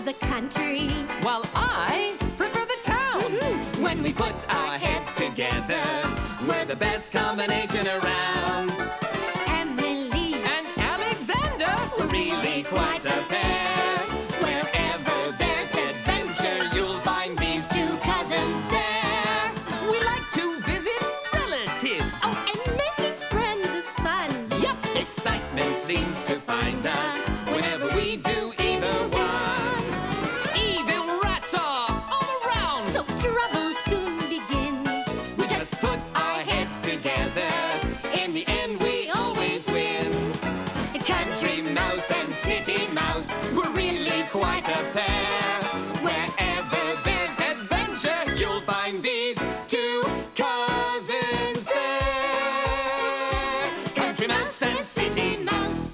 the country, while I prefer the town. When we put our heads together, we're the best combination around. Emily And Alexander, we're really quite a pair. Wherever there's adventure, you'll find these two cousins there. We like to visit relatives. Oh, and making friends is fun. Yup, excitement seems to find us whenever we do either one. Evil rats are all around. So trouble soon begins. We just put our heads together. In the end, we always win. Country mouse and city mouse, we're really quite a pair. Wherever there's adventure, you'll find these two cousins there. Country mouse and city mouse.